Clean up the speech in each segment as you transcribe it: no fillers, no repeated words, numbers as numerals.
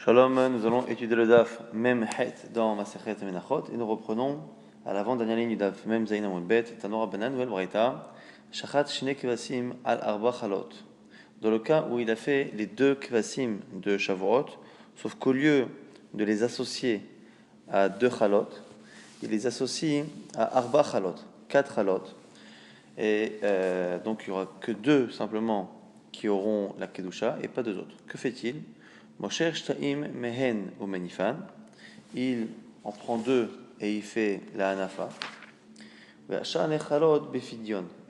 Shalom, nous allons étudier le daf Mem Het dans Masechet Menachot et nous reprenons à l'avant-dernière ligne du daf Mem Zayin Amud Bet, Tanora Banan Nouvelle Braïta, Shachat Shne Kvasim al Arba Chalot. Dans le cas où il a fait les deux Kvasim de Shavuot, sauf qu'au lieu de les associer à deux Chalot, il les associe à Arba Chalot, quatre Chalot. Et donc il n'y aura que deux simplement qui auront la Kedusha et pas deux autres. Que fait-il? Mosher Shtaim Mehen ou Menifan. Il en prend deux et il fait la Hanafa. Et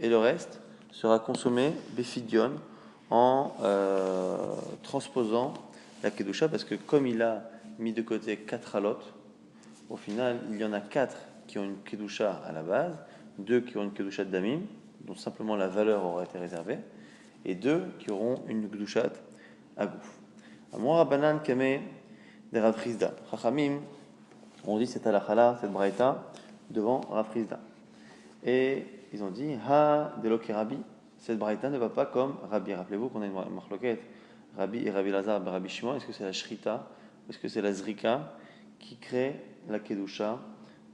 le reste sera consommé Befidion en transposant la Kedusha, parce que comme il a mis de côté 4 halot, au final il y en a 4 qui ont une Kedusha à la base, 2 qui ont une Kedusha de Damim, dont simplement la valeur aura été réservée, et 2 qui auront une Kedusha à Gouf. Amora Banan Kame de Rav Chizda. Chachamim, on dit c'est à la Chala, cette braïta, devant Rav Chizda. Et ils ont dit Ha de Loki Rabbi, cette braïta ne va pas comme Rabbi. Rappelez-vous qu'on a une marloquette, Rabbi et Rabbi Lazar, Rabbi Shimon. Est-ce que c'est la Shrita, est-ce que c'est la Zrika qui crée la Kedusha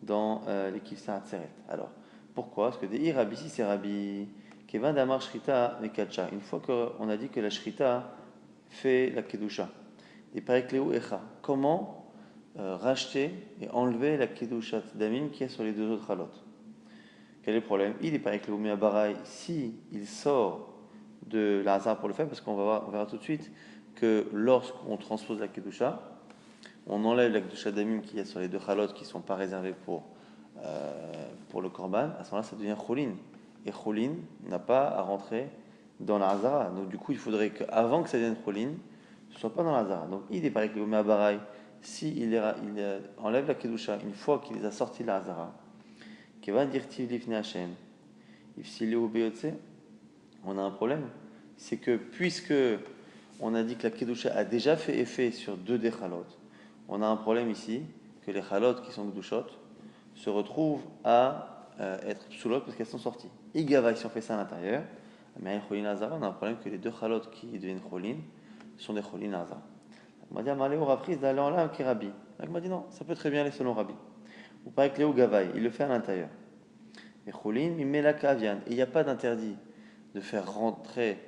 dans l'équipe Sa'atzeret? Alors, pourquoi? Parce que des Rabbi, ici c'est Rabbi Kevan Damar Shrita Mekacha. Une fois qu'on a dit que la Shrita fait la Kedusha, et Parekleu Echa, comment racheter et enlever la Kedusha Damim qui est sur les deux autres halot? Quel est le problème? Il est Parekleu Me'abarai, si il sort de l'Hazar pour le faire, parce qu'on on verra tout de suite que lorsqu'on transpose la Kedusha, on enlève la Kedusha Damim qui est sur les deux halot qui ne sont pas réservés pour le Korban. À ce moment-là, ça devient Cholin. Et Cholin n'a pas à rentrer dans la Hazara. Donc du coup, il faudrait qu'avant que ça devienne Cholin, ce ne soit pas dans la Hazara. Donc il est pareil que le Me'abarai, s'il enlève la Kedusha une fois qu'il les a sortis de la Hazara, qui va dire Tiv Lifne Hashem, on a un problème. C'est que puisque on a dit que la Kedusha a déjà fait effet sur deux des Chalot, on a un problème ici, que les Chalot qui sont Kedushot se retrouvent à être psoulot parce qu'elles sont sorties. Igava, si on fait ça à l'intérieur, mais on a un problème que les deux Chalot qui deviennent Cholin sont des Cholin Hazara. On m'a dit, Amalé au Rapris d'aller en là qui Rabbi. Il m'a dit non, ça peut très bien aller selon Rabbi. Ou pas avec Léo Gavaï, il le fait à l'intérieur. Mais Cholin, il met la kavian. Et il n'y a pas d'interdit de faire rentrer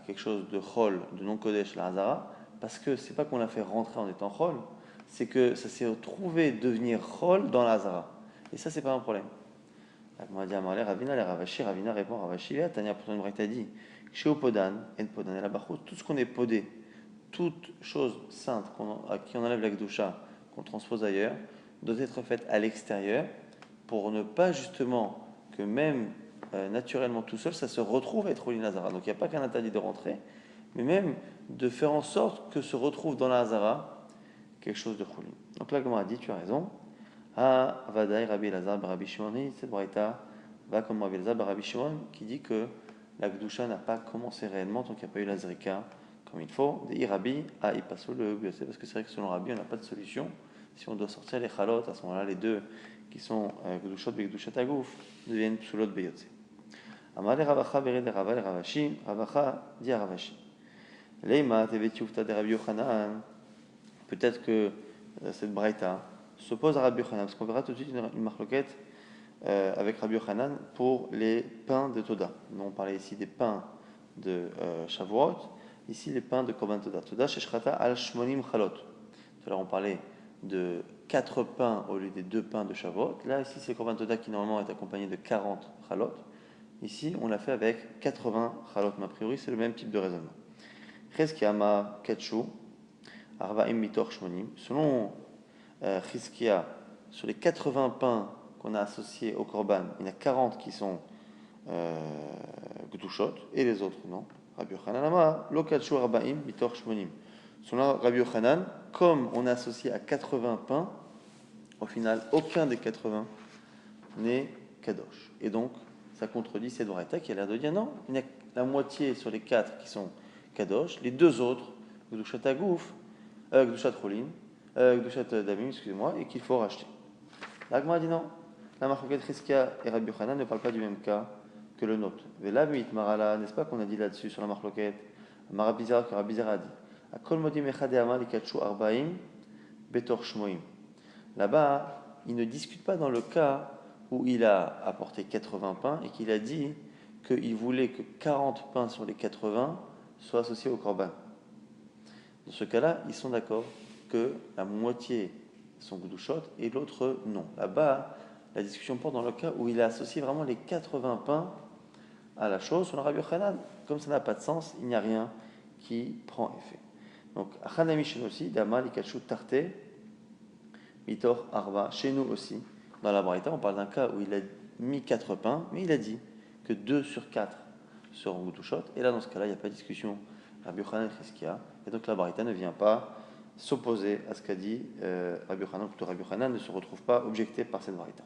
quelque chose de Chol, de non-Kodesh, la Hazara, parce que c'est pas qu'on l'a fait rentrer en étant Chol, c'est que ça s'est retrouvé devenir Chol dans la Hazara. Et ça, c'est pas un problème. On m'a dit, Amalé, Ravina, les Ravashi, Ravina répond, Ravashi, là, Tania, pourtant une braïta dit, chez Opodan, En Podan, et la Bachot, tout ce qu'on est podé, toute chose sainte à qui on enlève la Kedusha, qu'on transpose ailleurs, doit être faite à l'extérieur pour ne pas justement que même naturellement tout seul, ça se retrouve à être Cholin Hazara. Donc il n'y a pas qu'un interdit de rentrer, mais même de faire en sorte que se retrouve dans la Hazara quelque chose de Cholin. Donc là, comme on a dit, tu as raison. Ah, Vadaï, Rabbi Lazar, Rabbi Shimon, cette braïta va comme Rabbi Lazar, Rabbi Shimon, qui dit que la Kedusha n'a pas commencé réellement tant qu'il n'y a pas eu la Zrika comme il faut. Des Rabbi, il passe le c'est parce que c'est vrai que selon Rabbi, on n'a pas de solution. Si on doit sortir les Chalot, à ce moment-là, les deux qui sont Kedushot et Kedushat Agouf deviennent Psulot Beyotse. Amar le Ravacha, Bered le Rava, le Ravashi, Ravacha dit à Ravashi. Leima, Tevetiufta de Rabbi Yochanan, peut-être que cette braïta s'oppose à Rabbi Yochanan, parce qu'on verra tout de suite une marloquette avec Rabbi Yochanan pour les pains de Toda. Nous on parlait ici des pains de Shavuot, ici les pains de Korban Toda. Toda sheshrata al shmonim chalot. Tout à l'heure on parlait de 4 pains au lieu des 2 pains de Shavuot. Là ici c'est Korban Toda qui normalement est accompagné de 40 chalot. Ici on l'a fait avec 80 chalot, mais a priori c'est le même type de raisonnement. Cheskiyama Katshu Arva'im mitor shmonim. Selon Chizkia, sur les 80 pains qu'on a associés au Korban, il y en a 40 qui sont Gdushot et les autres non. Rabbi Yochanan Amar, Lo Katshu Arba'im mitor shmonim. Selon Rabbi Yochanan, comme on est associé à 80 pains, au final, aucun des 80 n'est Kadosh. Et donc, ça contredit cette braïta qui a l'air de dire non, il y a la moitié sur les 4 qui sont Kadosh, les 2 autres, Gdushat Agouf, Gdushat Cholin, Gdushat Damim, excusez-moi, et qu'il faut racheter. L'Agma dit non. La Marcoquette Chizkia et Rabbi Yochanan ne parlent pas du même cas que le nôtre. Velavit Marala, n'est-ce pas qu'on a dit là-dessus sur la Marcoquette Marabizar que Rabbi Zera a dit. Akol modim echad e'amar likatchu arbaim betor shmoim. Là-bas, il ne discute pas dans le cas où il a apporté 80 pains et qu'il a dit qu'il voulait que 40 pains sur les 80 soient associés au korban. Dans ce cas-là, ils sont d'accord que la moitié sont gdouchot et l'autre non. Là-bas, la discussion porte dans le cas où il a associé vraiment les 80 pains à la chose. Sur le Rabbi Yochanan, comme ça n'a pas de sens, il n'y a rien qui prend effet. Donc, Achanami chez nous aussi, Dama, Likachu, Tarte, Mitor, Arba, chez nous aussi, dans la Braïta, on parle d'un cas où il a mis 4 pains, mais il a dit que 2 sur 4 seront gdouchot. Et là, dans ce cas-là, il n'y a pas de discussion. Rabbi Yochanan et Chizkia. Et donc la Braïta ne vient pas s'opposer à ce qu'a dit Rabbi Yochanan, plutôt Rabbi Yochanan ne se retrouve pas objecté par cette Braïta.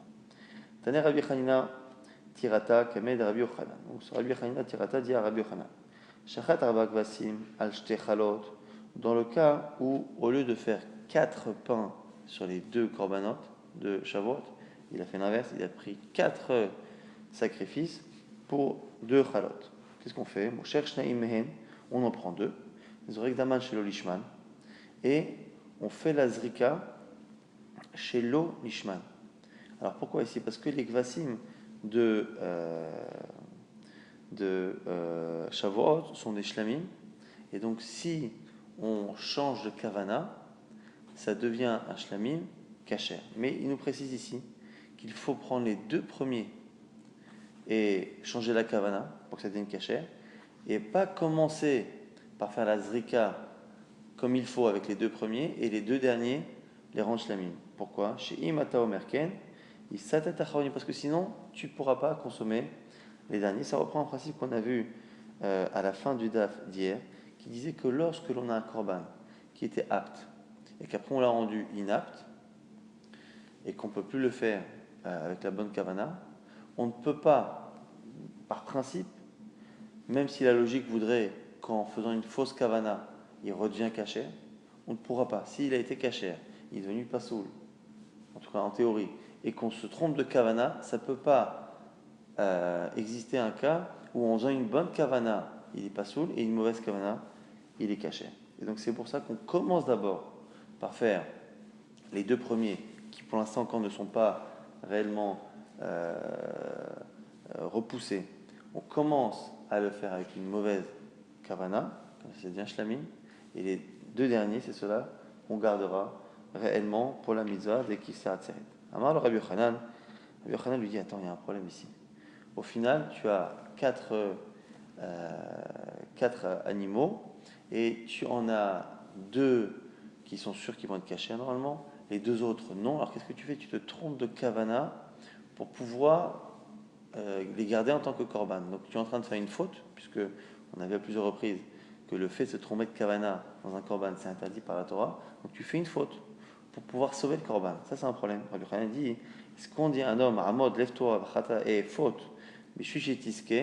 Tane Rabbi Chanina Tirata Kamed Rabbi Yochanan. Donc Rabbi Chanina Tirata dit à Rabbi Yochanan Shachat Arba Kvasim Al Shte Chalot, dans le cas où, au lieu de faire 4 pains sur les 2 korbanot de Shavuot, il a fait l'inverse, il a pris 4 sacrifices pour 2 chalot. Qu'est-ce qu'on fait? On cherche Naim Mehen, on en prend 2, Zorek Daman chez l'Olishman, et on fait la Zrika chez l'Olishman. Alors pourquoi ici? Parce que les Kvasim de Shavuot sont des Shlamim, et donc si on change de Kavana, ça devient un Shlamim Kacher. Mais il nous précise ici qu'il faut prendre les 2 premiers et changer la Kavana pour que ça devienne Kacher, et pas commencer par faire la Zrika comme il faut avec les 2 premiers et les 2 derniers les rendre Shlamim. Pourquoi? Chez Imata Omerken, parce que sinon tu ne pourras pas consommer les derniers. Ça reprend un principe qu'on a vu à la fin du DAF d'hier, qui disait que lorsque l'on a un korban qui était apte et qu'après on l'a rendu inapte et qu'on ne peut plus le faire avec la bonne kavana, on ne peut pas, par principe, même si la logique voudrait qu'en faisant une fausse kavana, il redevient kasher, on ne pourra pas. S'il a été kasher, il est devenu pasoul, en tout cas en théorie, et qu'on se trompe de kavana, ça ne peut pas exister un cas où en faisant une bonne kavana, il est pasoul, et une mauvaise kavana, il est kasher. Et donc c'est pour ça qu'on commence d'abord par faire les 2 premiers, qui pour l'instant encore ne sont pas réellement repoussés. On commence à le faire avec une mauvaise kavana, comme ça devient shlamim, et les 2 derniers, c'est cela qu'on gardera réellement pour la mitzvah dès qu'il sert à tseret. Amar le Rabbi Yochanan lui dit, attends, il y a un problème ici. Au final, tu as 4 animaux, et tu en as 2 qui sont sûrs qu'ils vont être cachés normalement, les 2 autres non. Alors qu'est-ce que tu fais? Tu te trompes de kavana pour pouvoir les garder en tant que korban. Donc tu es en train de faire une faute, puisque on a vu à plusieurs reprises que le fait de se tromper de kavana dans un korban, c'est interdit par la Torah. Donc tu fais une faute pour pouvoir sauver le korban. Ça c'est un problème. Rabbi Yochanan dit, est-ce qu'on dit à un homme, Amod, lève-toi, et faute, mais je suis tiske,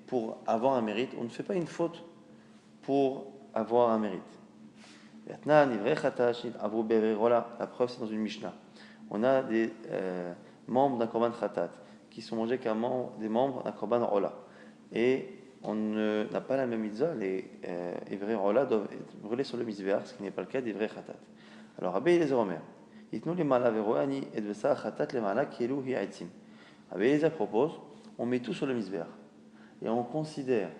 pour avoir un mérite? On ne fait pas une faute pour avoir un mérite. La preuve, c'est dans une Mishnah. On a des membres d'un korban khatat qui sont mangés comme des membres d'un korban rola. Et on n'a pas la même mitzvah. Les vrais rola doivent être brûlés sur le misbéach, ce qui n'est pas le cas des vrais khatat. Alors, Rabbi Eliezer Omer, Itnu les mala veroani et vesa khatat les mala kielu hi aitzim. Rabbi Eliezer propose, on met tout sur le misbéach. Et on considère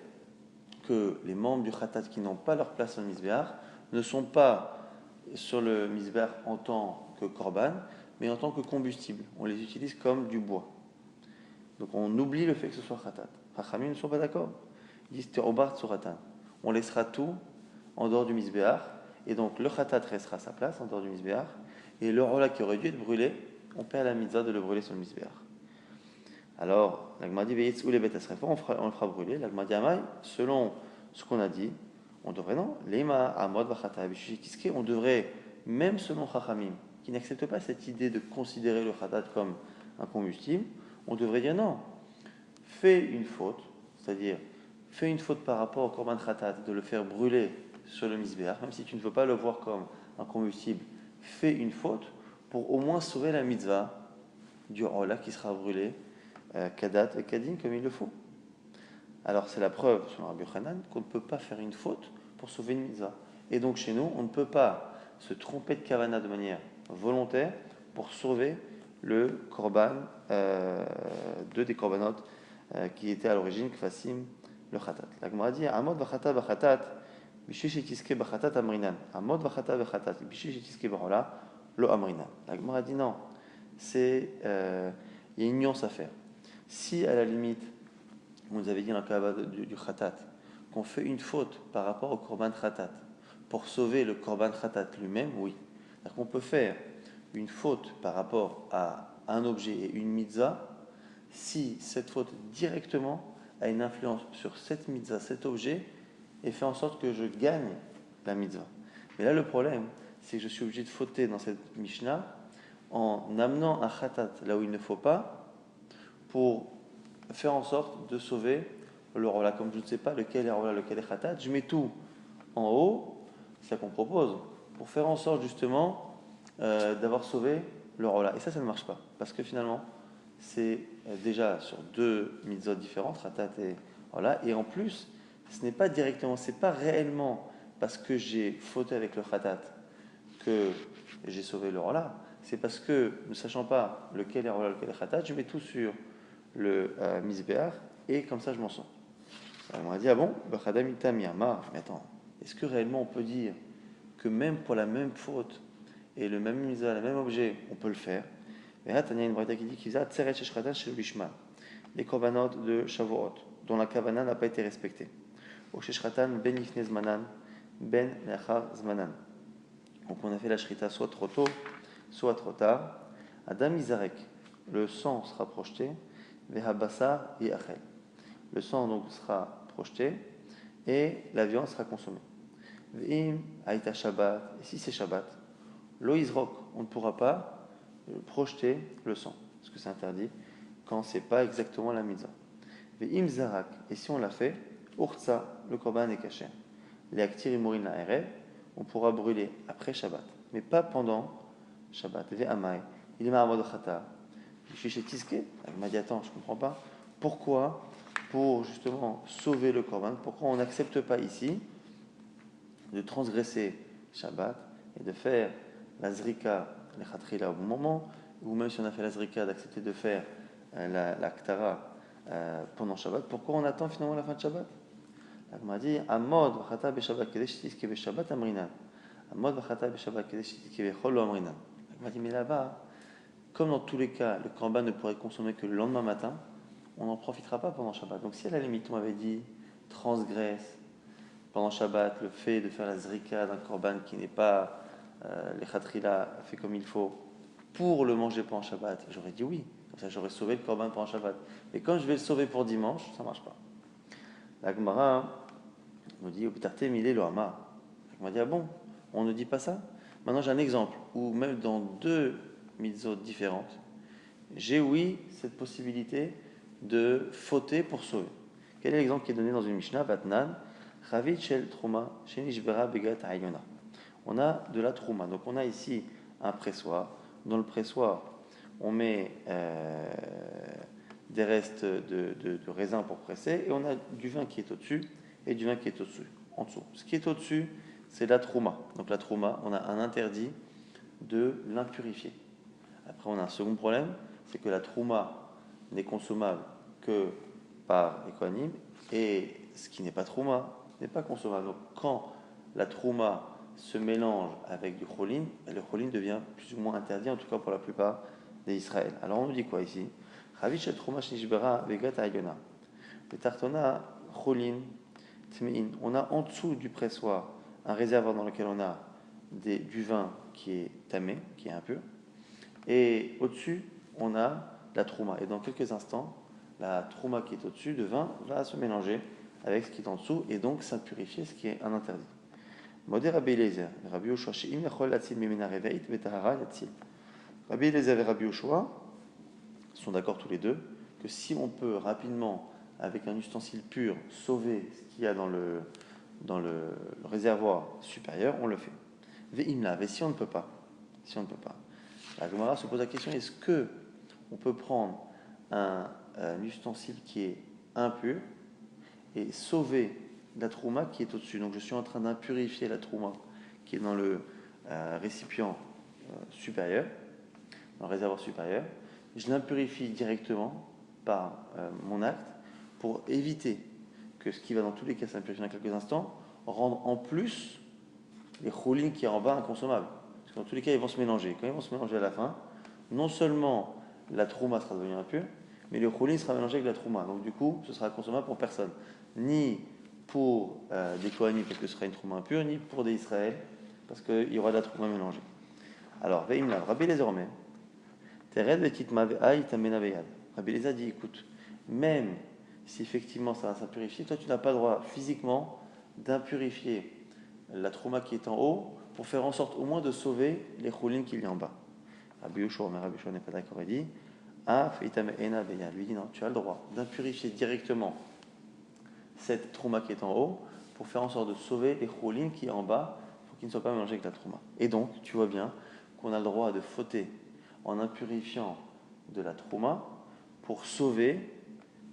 que les membres du khatat qui n'ont pas leur place sur le misbéach ne sont pas sur le misbéach en tant que korban, mais en tant que combustible. On les utilise comme du bois. Donc on oublie le fait que ce soit khatat. Chachamim ne sont pas d'accord. Ils disent te'obar tsuratan. On laissera tout en dehors du misbéach, et donc le khatat restera à sa place en dehors du misbéach, et le rola qui aurait dû être brûlé, on perd la mitzvah de le brûler sur le misbéach. Alors, l'Agma dit ve'yitz ou les bêtes on le fera brûler. L'Agma dit amai, selon ce qu'on a dit, on devrait non. Lema amod v'chata b'shikiske, on devrait, même selon Chachamim, qui n'acceptent pas cette idée de considérer le khatat comme un combustible, on devrait dire non. Fais une faute, c'est-à-dire fais une faute par rapport au korban khatat, de le faire brûler sur le misbéach, même si tu ne veux pas le voir comme un combustible, fais une faute pour au moins sauver la mitzvah du rola qui sera brûlé kadat et kadin comme il le faut. Alors c'est la preuve sur Rabbi Yochanan qu'on ne peut pas faire une faute pour sauver une mitzvah. Et donc chez nous, on ne peut pas se tromper de kavana de manière volontaire pour sauver le korban, deux des korbanot qui étaient à l'origine kfasim le khatat. La Gemara dit Amod v'chatat v'chatat b'shish etiske b'chatat amrinan. Amod v'chatat v'chatat b'shish etiske b'chola lo amrinan. La Gemara dit non, il y a une nuance à faire. Si à la limite, on nous avait dit dans le cas du khatat, qu'on fait une faute par rapport au korban khatat pour sauver le korban khatat lui-même, oui. C'est-à-dire qu'on peut faire une faute par rapport à un objet et une mitzvah si cette faute directement a une influence sur cette mitzvah, cet objet, et fait en sorte que je gagne la mitzvah. Mais là, le problème, c'est que je suis obligé de fauter dans cette Mishnah en amenant un khatat là où il ne faut pas pour faire en sorte de sauver le rola. Comme je ne sais pas lequel est rola, lequel est khatat, je mets tout en haut, c'est ça qu'on propose, pour faire en sorte justement d'avoir sauvé le rola. Et ça ne marche pas. Parce que finalement, c'est déjà sur deux mitzvot différentes, khatat et rola. Et en plus, ce n'est pas directement, c'est pas réellement parce que j'ai fauté avec le khatat que j'ai sauvé le rola. C'est parce que, ne sachant pas lequel est rola, lequel est khatat, je mets tout sur le misbéach et comme ça je m'en sors. Alors on m'a dit, ah bon, mais attends, est-ce que réellement on peut dire que même pour la même faute et le même misa, le même objet, on peut le faire? Et là, il y a une braïta qui dit qu'il y a tseret sheshchatan chez le bishman, les korbanot de Shavuot, dont la kavana n'a pas été respectée. Au sheshchatan ben ifne zmanan, ben leachar zmanan. Donc on a fait la shrita soit trop tôt, soit trop tard. Adam Izarek, le sang sera projeté, vehabasa et achel. Le sang donc sera projeté et la viande sera consommée. Ve'im aïta Shabbat, et si c'est Shabbat, lo izrok, on ne pourra pas projeter le sang, parce que c'est interdit quand c'est pas exactement la mitzvah. Ve'im zarak, et si on l'a fait, urtsa, le korban est caché. Les aktir imurin la erev, on pourra brûler après Shabbat, mais pas pendant Shabbat. Ve'amai, il est ma'amod chata. Je suis chez il m'a dit attends, je ne comprends pas. Pourquoi, pour justement sauver le korban, pourquoi on n'accepte pas ici de transgresser Shabbat et de faire la zrika, les khatrila au bon moment, ou même si on a fait la zrika, d'accepter de faire la ktara pendant Shabbat, pourquoi on attend finalement la fin de Shabbat? Il m'a dit Amod v'chata b'Shabbat kedesh tiske b'Shabbat amrinan. Amod v'chata b'Shabbat kedesh tiske b'chol amrinan. Il m'a dit mais là-bas, comme dans tous les cas, le korban ne pourrait être consommé que le lendemain matin, on n'en profitera pas pendant Shabbat. Donc si à la limite on m'avait dit transgresse pendant Shabbat le fait de faire la zrika d'un korban qui n'est pas les khatrila fait comme il faut pour le manger pendant Shabbat, j'aurais dit oui. Comme ça j'aurais sauvé le korban pendant Shabbat. Mais quand je vais le sauver pour dimanche, ça ne marche pas. La Gemara nous dit Opitarte milé lo hama. La Gemara dit ah bon, on ne dit pas ça. Maintenant j'ai un exemple où même dans deux mitzvot différentes, j'ai oui cette possibilité de fauter pour sauver. Quel est l'exemple qui est donné dans une Mishnah? Vatnan, Chavit shel Trouma, Shenishbera Begat Ayona. On a de la Trouma. Donc on a ici un pressoir. Dans le pressoir, on met des restes de raisin pour presser et on a du vin qui est au-dessus et du vin qui est au-dessus, en dessous. Ce qui est au-dessus, c'est la Trouma. Donc la Trouma, on a un interdit de l'impurifier. Après, on a un second problème, c'est que la trouma n'est consommable que par les kohanim, et ce qui n'est pas trouma n'est pas consommable. Donc, quand la trouma se mélange avec du cholin, le cholin devient plus ou moins interdit, en tout cas pour la plupart des Israël. Alors, on nous dit quoi ici? Ravish el trouma shnishbera vegat ayona. Le tartona cholin tmein. On a en dessous du pressoir un réservoir dans lequel on a du vin qui est tamé, qui est impur. Et au-dessus, on a la trouma. Et dans quelques instants, la trouma qui est au-dessus de vin va se mélanger avec ce qui est en dessous et donc s'impurifier, ce qui est un interdit. Modé Rabbi Eliezer, Rabbi Yoshua, she'im yachol latzil mimena reveit vetahara yatzil. Rabbi Eliezer et Rabbi Yoshua sont d'accord tous les deux que si on peut rapidement, avec un ustensile pur, sauver ce qu'il y a dans le réservoir supérieur, on le fait. Ve'imla, et si on ne peut pas, la Gemara se pose la question, est-ce que on peut prendre un ustensile qui est impur et sauver la trouma qui est au-dessus. Donc je suis en train d'impurifier la trouma qui est dans le récipient supérieur, dans le réservoir supérieur. Je l'impurifie directement par mon acte pour éviter que ce qui va dans tous les cas s'impurifier dans quelques instants rende en plus les choulines qui est en bas inconsommables. Parce que dans tous les cas, ils vont se mélanger. Quand ils vont se mélanger à la fin, non seulement la trouma sera devenue impure, mais le choulin sera mélangé avec la trouma. Donc du coup, ce sera consommable pour personne. Ni pour des Kohanim, parce que ce sera une trouma impure, ni pour des Israël, parce qu'il y aura de la trouma mélangée. Alors, Veimlav, Rabbi Eliezer Omer, Tered vetitma ve'ai tamena ve'yad. Rabbi Eliezer dit, écoute, même si effectivement ça va s'impurifier, toi tu n'as pas le droit physiquement d'impurifier la trouma qui est en haut pour faire en sorte au moins de sauver les choulines qu'il y a en bas. Rabbi Yoshua, mais Rabbi Yoshua n'est pas d'accord, il dit, lui dit non, tu as le droit d'impurifier directement cette trouma qui est en haut pour faire en sorte de sauver les choulines qui est en bas pour qu'ils ne soient pas mélangés avec la trouma. Et donc, tu vois bien qu'on a le droit de fauter en impurifiant de la trouma pour sauver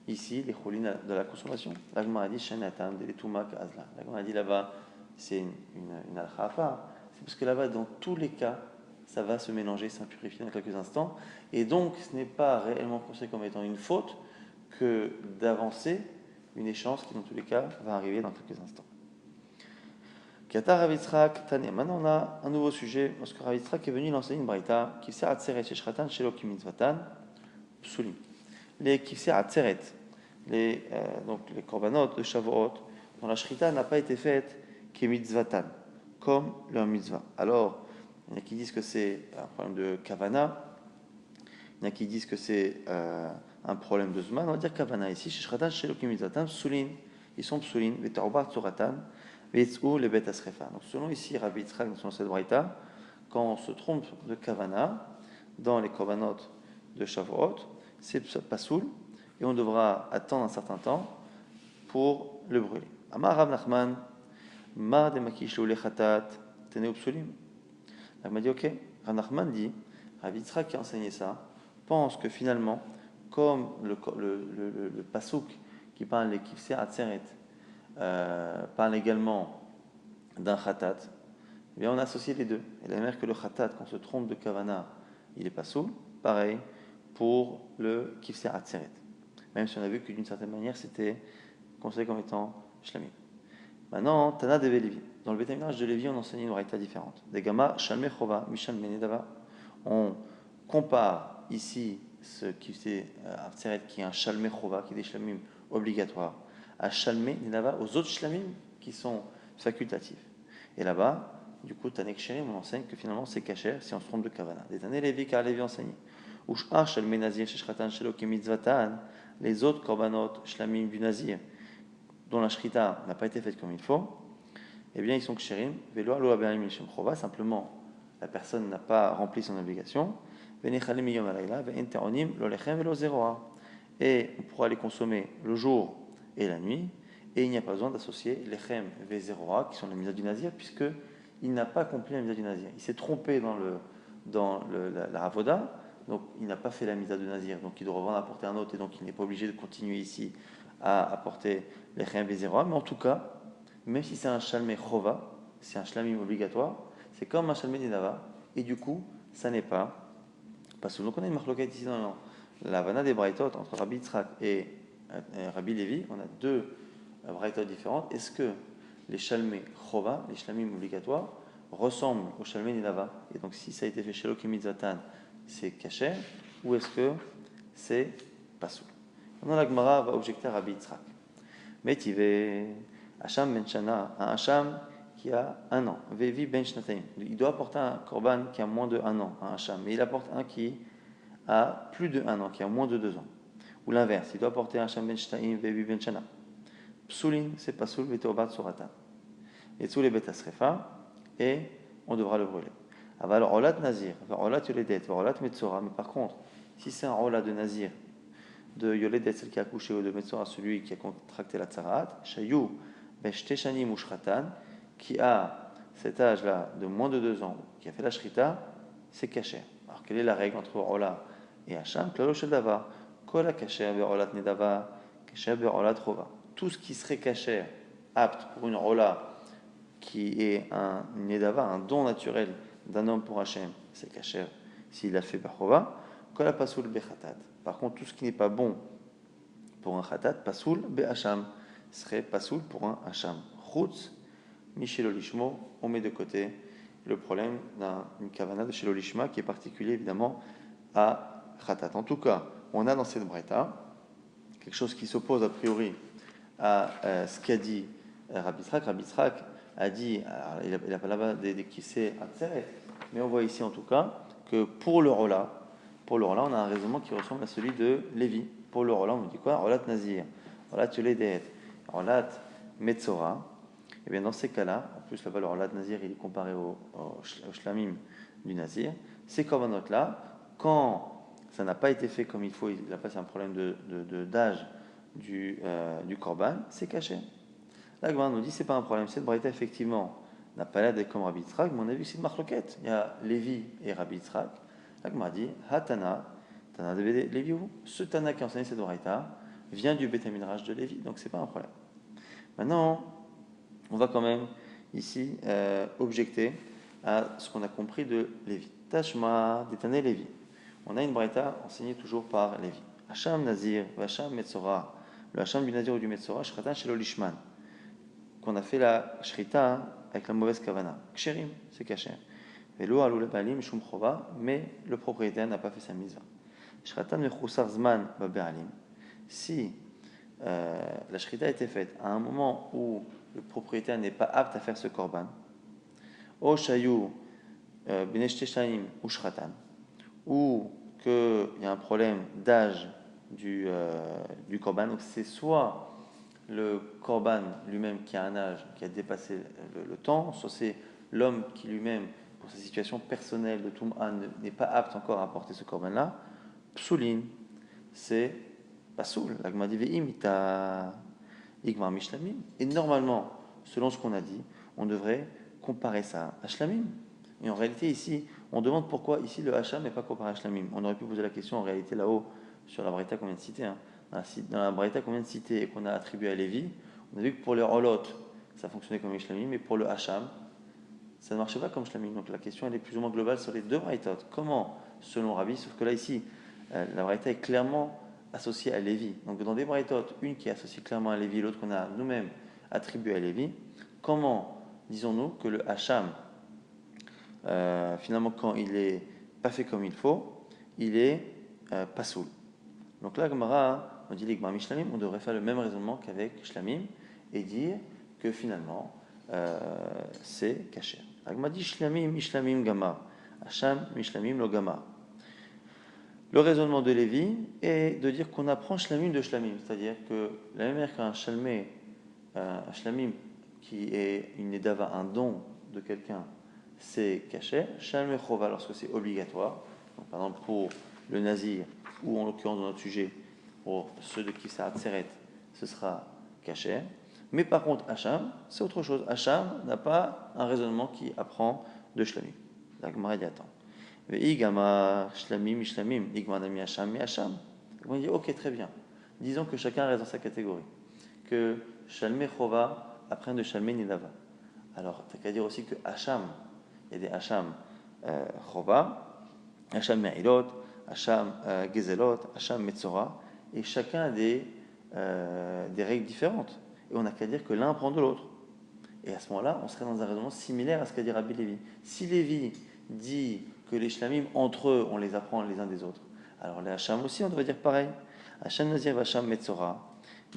ici les choulines de la consommation. La Gemara a dit Shanatam de l'Etouma Kazla. La Gemara a dit là-bas, c'est une alcha à part. C'est parce que là-bas, dans tous les cas, ça va se mélanger, s'impurifier dans quelques instants. Et donc, ce n'est pas réellement considéré comme étant une faute que d'avancer une échéance qui, dans tous les cas, va arriver dans quelques instants. Katar Rav Yitzhak Tane. Maintenant, on a un nouveau sujet. Lorsque Rav Yitzhak est venu lancer une braïta, Kifseh Atzeret Sheshratan Shelo Kimitzvatan Psulim. Les Kifseh Atzeret, donc les korbanot de Shavuot, dont la shrita n'a pas été faite Kimitzvatan, comme leur mitzvah. Alors, il y en a qui disent que c'est un problème de kavana, il y en a qui disent que c'est un problème de zman. On va dire kavana ici. Sheshratan Shelo Kimitzvatan Psulim. Ils sont psulim, v'ta'obar tzoratan, v'etz'u le bet asrefa. Donc selon ici Rabbi Yitzhak, selon cette braïta, quand on se trompe de kavana dans les korbanot de Shavuot, c'est pasoul, et on devra attendre un certain temps pour le brûler. Amar Rav Nachman, mar de makish le chatat, teneu psulim. Il m'a dit ok. Rav Nachman dit, Rabbi Yitzhak qui a enseigné ça, pense que finalement, comme le pasouk qui parle des kifseh atzeret parle également d'un khatat, eh bien on a associé les deux. Et la même que le khatat, quand on se trompe de kavana, il est pas soul. Pareil pour le kifseh atzeret. Même si on a vu que d'une certaine manière, c'était considéré comme étant shlamim. Maintenant, Tana de Lévi. Dans le Beth Midrash de Lévi, on enseigne une braïta différente. Des gamma shalmei chova, mishal menedava. On compare ici ce kifseh atzeret qui est un shalmei chova, qui est des shlamim obligatoires, à Shalmei Nedava, aux autres Shlamim qui sont facultatifs. Et là-bas, du coup, Tanek Sherim, on enseigne que finalement c'est caché si on se trompe de Kavana. Des années, Lévi, car Lévi enseigne. Ush'ar Shalmei Nazir, Sheshratan, Shelo Kemitzvatan, les autres Korbanot, Shlamim du Nazir, dont la Shrita n'a pas été faite comme il faut, eh bien, ils sont Ksherim, Velo Alo Aberim Lishem Chova, simplement, la personne n'a pas rempli son obligation, Venechalim Yom Alayla, Ve'enteronim, Lo Lechem, Velo Zeroa. Et on pourra les consommer le jour et la nuit, et il n'y a pas besoin d'associer lechem et zeroa, qui sont les mitzvahs du nazir, puisqu'il n'a pas accompli la mitzvah du nazir. Il s'est trompé dans la avoda, donc il n'a pas fait la mitzvah du nazir, donc il doit en apporter un autre, et donc il n'est pas obligé de continuer ici à apporter lechem et zeroa, mais en tout cas, même si c'est un shalmei chova, c'est un shlamim obligatoire, c'est comme un shalmei dinava, et du coup, ça n'est pas souvent. Donc on a une marloquette ici dans la Havana des Braithot entre Rabbi Yitzhak et Rabbi Lévi. On a deux Braithot différentes. Est-ce que les Shalmei Chova, les Shlamim obligatoires, ressemblent aux Shalmei Nidava? Et donc si ça a été fait chez Lokimitzatan, c'est caché, ou est-ce que c'est pasoul? Maintenant la Gemara va objecter à Rabbi Yitzhak. Mais tu veux Hacham ben Shana, un Hacham qui a 1 an, Vevi ben Shnataim. Il doit apporter un korban qui a moins de 1 an, un Hacham, mais il apporte un qui a plus de 1 an, qui a moins de 2 ans. Ou l'inverse, il doit apporter un Hacham ben Shnataim, Vevi ben Shana. Psoulin, c'est pasoul, Veteobat Soratan. Et tous les bêtas srefa, et on devra le brûler. Aval Olat Nazir, Olat Yoledet, Olat Metzora. Mais par contre, si c'est un Olat de Nazir, de Yoledet, celle qui a accouché, ou de Metzora, celui qui a contracté la Tsaraat, Shayou, Beshteshani Mushratan, qui a cet âge-là de moins de 2 ans, qui a fait la Shrita, c'est caché. Alors quelle est la règle entre Ola et Hacham? Klalo Shel Davar, Kola Kacher, Be'olat Nedava, Kacher, Be'olat Rova. Tout ce qui serait caché apte pour une rola qui est un nedava, un don naturel d'un homme pour Hachem, c'est kasher s'il a fait bachova, kol pasoul bechatat. Par contre, tout ce qui n'est pas bon pour un khatat, pasoul behacham, serait pasoul pour un hacham. Chutz, michelo lishmo, on met de côté le problème d'une kavana de shelo lishma qui est particulier évidemment à khatat. En tout cas, on a dans cette braïta quelque chose qui s'oppose a priori à ce qu'a dit Rabbi Yitzhak. Rabbi Yitzhak a dit, il n'a pas là-bas des kissés à Tseret, mais on voit ici en tout cas que pour le rola, on a un raisonnement qui ressemble à celui de Lévi. Pour le rola, on nous dit quoi? Rolat Nazir, rolat Yoledet, rolat Metzora. Et bien dans ces cas-là, en plus là-bas le rolat Nazir il est comparé au shlamim du Nazir. Ces korbanot-là, quand ça n'a pas été fait comme il faut, il a passé un problème d'âge du korban, c'est caché. La Gemara nous dit c'est pas un problème. Cette braïta effectivement n'a pas l'air d'être comme Rabbi Yitzhak, mais on a vu que c'est une marloquette. Il y a Lévi et Rabbi Yitzhak. La Gemara dit Hatana, Tana de Lévi, ce Tana qui a enseigné cette braïta vient du Beth Midrash de Lévi, donc c'est pas un problème. Maintenant, on va quand même ici objecter à ce qu'on a compris de Lévi. Tashma d'Etané Lévi. On a une braïta enseignée toujours par Lévi. Hacham Nazir, Hacham Metzora, le Hacham du Nazir ou du Metzora, Shratan Shelo Lishman, qu'on a fait la Shrita avec la mauvaise kavana. Ksherim, c'est kasher. Velo alou le balim shum chova, mais le propriétaire n'a pas fait sa mitzvah. Shratan mechusar zman babe'alim. Si la Shrita a été faite à un moment où le propriétaire n'est pas apte à faire ce korban, O shayu beneshteshaim ou Shratan, ou qu'il y a un problème d'âge du korban, donc c'est soit le korban lui-même qui a un âge qui a dépassé le temps, soit c'est l'homme qui lui-même, pour sa situation personnelle de Toum'a, n'est pas apte encore à porter ce korban-là. Psoulin, c'est pasoul. L'agma dit ve'imita igmar mishlamim. Et normalement, selon ce qu'on a dit, on devrait comparer ça à shlamim. Et en réalité, ici, on demande pourquoi ici le hacham n'est pas comparé à shlamim. On aurait pu poser la question en réalité là-haut sur la braïta qu'on vient de citer. Dans la braïta qu'on vient de citer et qu'on a attribué à Lévi, on a vu que pour le rolot, ça fonctionnait comme shlamim, mais pour le hacham, ça ne marchait pas comme shlamim. Donc la question elle est plus ou moins globale sur les deux braïtot. Comment, selon Rabbi, sauf que là ici, la braïta est clairement associée à Lévi. Donc dans des braïtot, une qui est associée clairement à Lévi, l'autre qu'on a nous-mêmes attribué à Lévi, comment disons-nous que le hacham, finalement, quand il n'est pas fait comme il faut, il est pasoul. Donc là, Gemara, on dit l'igmar mishlamim, on devrait faire le même raisonnement qu'avec shlamim et dire que finalement, c'est kasher. La Gemara dit shlamim mishlamim gamar, hacham mishlamim lo gamar. Le raisonnement de Lévi est de dire qu'on apprend shlamim de shlamim, c'est-à-dire que la même manière qu'un shlamim qui est une nedava, un don de quelqu'un, c'est caché. Shalmei chova lorsque c'est obligatoire. Donc, par exemple pour le nazir ou en l'occurrence dans notre sujet pour ceux de qui c'est Atzeret, ce sera caché. Mais par contre Hacham, c'est autre chose. Hacham n'a pas un raisonnement qui apprend de Shlamim. La Gemara dit attends. Ve'igama Shlamim Shlamim igma nami Hacham mi Hacham. On dit ok très bien. Disons que chacun reste dans sa catégorie. Que Shalmei chova apprennent de Shalmei nidava. Alors tu as qu'à dire aussi que Hacham, il y a des Hacham Chova, Hacham Me'ilot, Hacham Gezelot, Hacham Metzora, et chacun a des règles différentes. Et on n'a qu'à dire que l'un apprend de l'autre. Et à ce moment-là, on serait dans un raisonnement similaire à ce qu'a dit Rabbi Lévi. Si Lévi dit que les shlamim, entre eux, on les apprend les uns des autres, alors les Hacham aussi, on devrait dire pareil. Hacham Nazir, Hacham Metzora,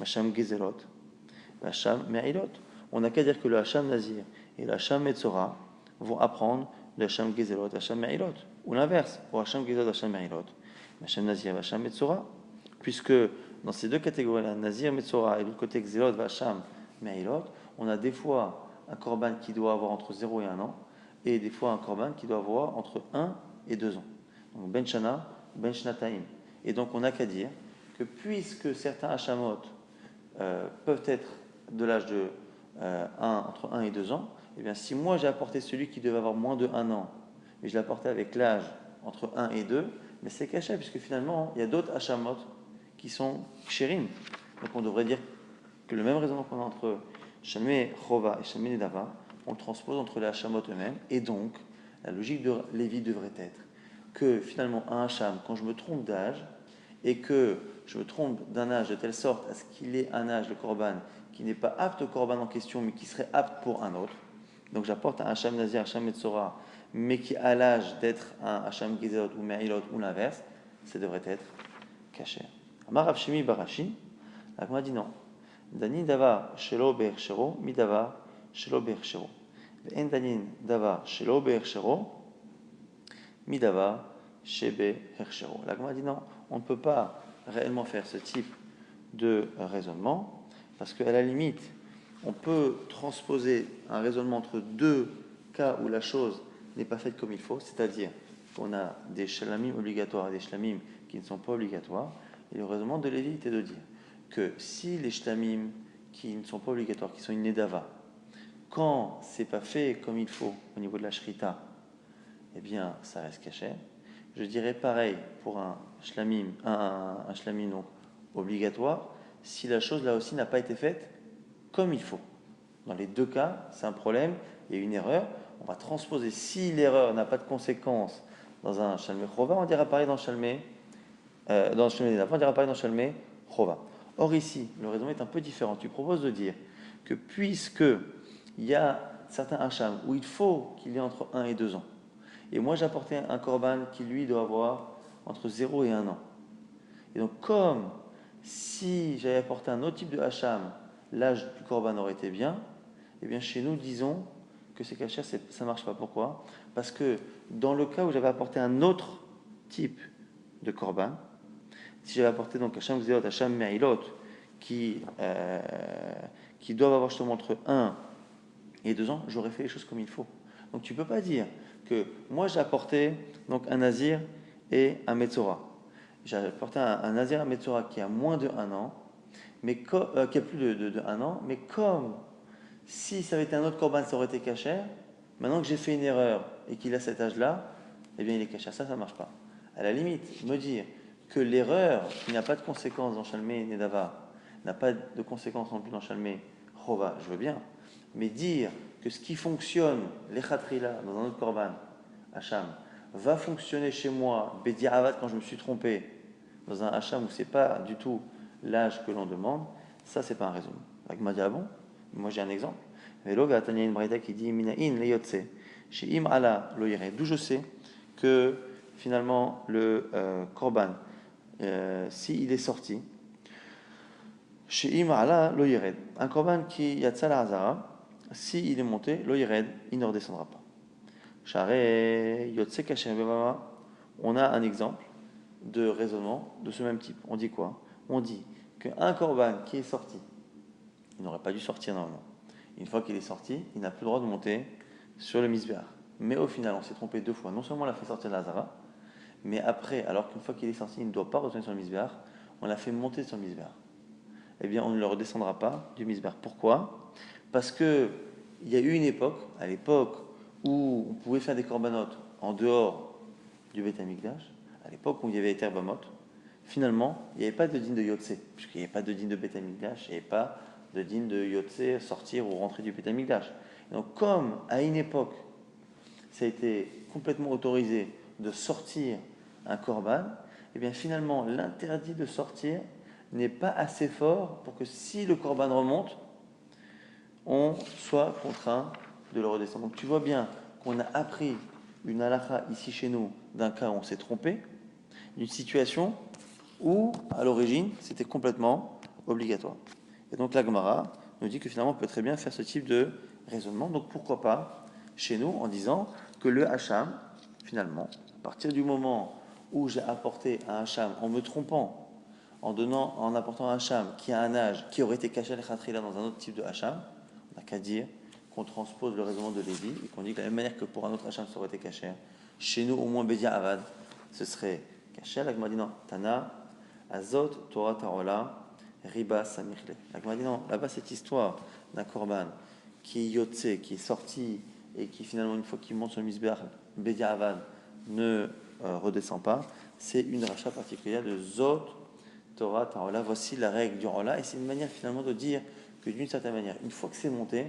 Hacham Gezelot, Hacham Me'ilot. On n'a qu'à dire que le Hacham Nazir et le Hacham Metzora vont apprendre le Hacham Gezelot, Hacham Me'ilot, ou l'inverse, au Hacham Gezelot, Hacham Me'ilot, Hacham Nazir, Hacham Metzora, puisque dans ces deux catégories-là, Nazir, Metzora et l'autre côté Gezelot, Hacham Me'ilot, on a des fois un korban qui doit avoir entre 0 et 1 an, et des fois un korban qui doit avoir entre 1 et 2 ans. Donc Ben Shana, Ben Shnataim. Et donc on n'a qu'à dire que puisque certains Hachamot peuvent être de l'âge de entre 1 et 2 ans, eh bien, si moi j'ai apporté celui qui devait avoir moins de 1 an, mais je l'ai apporté avec l'âge entre 1 et 2, mais c'est caché, puisque finalement, il y a d'autres hachamot qui sont kshérim. Donc on devrait dire que le même raisonnement qu'on a entre Shalmei Chova et Shalmei Nedava, on le transpose entre les Hashamot eux-mêmes, et donc la logique de Lévi devrait être que finalement un Hacham, quand je me trompe d'âge, et que je me trompe d'un âge de telle sorte à ce qu'il ait un âge, le Korban, qui n'est pas apte au Korban en question, mais qui serait apte pour un autre, donc j'apporte un Hacham Nazir, Hacham Metzora, mais qui a l'âge d'être un Hacham Gezerot ou Me'ilot ou l'inverse, ça devrait être caché. Amar Rav Shimi Barashi, la Gemara dit non. Danin davar shelo be'ershero, mi davar shelo be'ershero. Ve'en danin davar shelo be'ershero, mi davar shebe hershero. La Gemara dit non, on ne peut pas réellement faire ce type de raisonnement, parce qu'à la limite, on peut transposer un raisonnement entre deux cas où la chose n'est pas faite comme il faut, c'est-à-dire qu'on a des shlamim obligatoires et des shlamim qui ne sont pas obligatoires, et le raisonnement de Lévi était de dire que si les shlamim qui ne sont pas obligatoires, qui sont une nedava, quand c'est pas fait comme il faut au niveau de la shrita, eh bien ça reste caché. Je dirais pareil pour un shlamim, un shlamim donc obligatoire, si la chose là aussi n'a pas été faite comme il faut. Dans les deux cas, c'est un problème, il y a une erreur, on va transposer. Si l'erreur n'a pas de conséquence dans un Shalmei Chova, on dira pareil dans Shalmei Nedava, on dira pareil dans Shalmei Chova. Or ici, le raisonnement est un peu différent. Tu proposes de dire que puisque il y a certains Hacham où il faut qu'il y ait entre 1 et 2 ans, et moi j'apportais un Korban qui lui doit avoir entre 0 et 1 an. Et donc comme si j'avais apporté un autre type de Hacham, l'âge du Korban aurait été bien, eh bien chez nous disons que c'est caché, ça ne marche pas. Pourquoi? Parce que dans le cas où j'avais apporté un autre type de Korban, si j'avais apporté donc Hacham Gzerot, Hacham Me'ilot, qui doivent avoir justement entre 1 et 2 ans, j'aurais fait les choses comme il faut. Donc tu ne peux pas dire que moi j'ai apporté donc un Nazir et un Metzora. J'ai apporté un Nazir et un Metzora qui a moins de 1 an, mais qui a plus de 1 an, mais comme si ça avait été un autre Korban, ça aurait été caché, maintenant que j'ai fait une erreur et qu'il a cet âge-là, eh bien il est caché. Ça ne marche pas. À la limite, me dire que l'erreur qui n'a pas de conséquence dans Shalmei Nedava n'a pas de conséquence non plus dans Shalmei Chova, je veux bien. Mais dire que ce qui fonctionne, l'Echatrila, dans un autre Korban, Hacham, va fonctionner chez moi, Bediavad, quand je me suis trompé, dans un Hacham où ce n'est pas du tout l'âge que l'on demande, ça, c'est pas un raisonnement. Avec m'a dit, ah bon? Moi, j'ai un exemple. Velo, Vatania une braïta qui dit, Minain leyotse, chez Im ala loyere. D'où je sais que finalement, le Korban, s'il est sorti, chez Im ala loyered, un Korban qui yatsa la hazara, s'il est monté, loyered, il ne redescendra pas. Share yotse kasher bemama, on a un exemple de raisonnement de ce même type. On dit quoi? On dit qu'un Korban qui est sorti, il n'aurait pas dû sortir normalement. Une fois qu'il est sorti, il n'a plus le droit de monter sur le misbéach. Mais au final, on s'est trompé 2 fois. Non seulement on l'a fait sortir de la Hazara, mais après, alors qu'une fois qu'il est sorti, il ne doit pas retourner sur le misbéach, on l'a fait monter sur le misbéach. Eh bien, on ne le redescendra pas du misbéach. Pourquoi? Parce qu'il y a eu une époque, à l'époque où on pouvait faire des corbanotes en dehors du Beit HaMikdash, à l'époque où il y avait Eter Bamot, finalement, il n'y avait pas de din de Yotse, puisqu'il n'y avait pas de din de Beit HaMikdash, il n'y avait pas de din de Yotse sortir ou rentrer du Beit HaMikdash. Donc, comme à une époque, ça a été complètement autorisé de sortir un korban, et bien finalement, l'interdit de sortir n'est pas assez fort pour que si le korban remonte, on soit contraint de le redescendre. Donc tu vois bien qu'on a appris une halakha ici chez nous d'un cas où on s'est trompé, d'une situation où, à l'origine, c'était complètement obligatoire. Et donc la Gemara nous dit que finalement, on peut très bien faire ce type de raisonnement. Donc pourquoi pas, chez nous, en disant que le hacham, finalement, à partir du moment où j'ai apporté un hacham en me trompant, en apportant un hacham qui a un âge qui aurait été caché à l'Echatrila dans un autre type de hacham, on n'a qu'à dire qu'on transpose le raisonnement de Lévi et qu'on dit que de la même manière que pour un autre hacham ça aurait été caché, chez nous, au moins Bédia Avad, ce serait caché. La Gemara dit non, Tana, Azot, Torah, Tarola, Riba, Samirle. La Gemara dit non, là-bas, cette histoire d'un korban qui est yotse, qui est sorti et qui finalement, une fois qu'il monte sur le misbéach, Bédia Avad ne redescend pas, c'est une rachat particulière de Zot, Torah, Tarola. Voici la règle du Rola et c'est une manière finalement de dire que d'une certaine manière, une fois que c'est monté,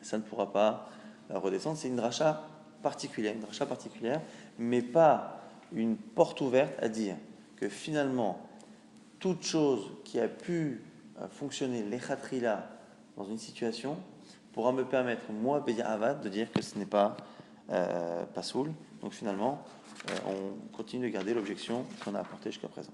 ça ne pourra pas redescendre. C'est une dracha particulière, mais pas une porte ouverte à dire que finalement, toute chose qui a pu fonctionner l'echatrila dans une situation pourra me permettre, moi, Beyavad, de dire que ce n'est pas pasoul. Donc finalement, on continue de garder l'objection qu'on a apportée jusqu'à présent.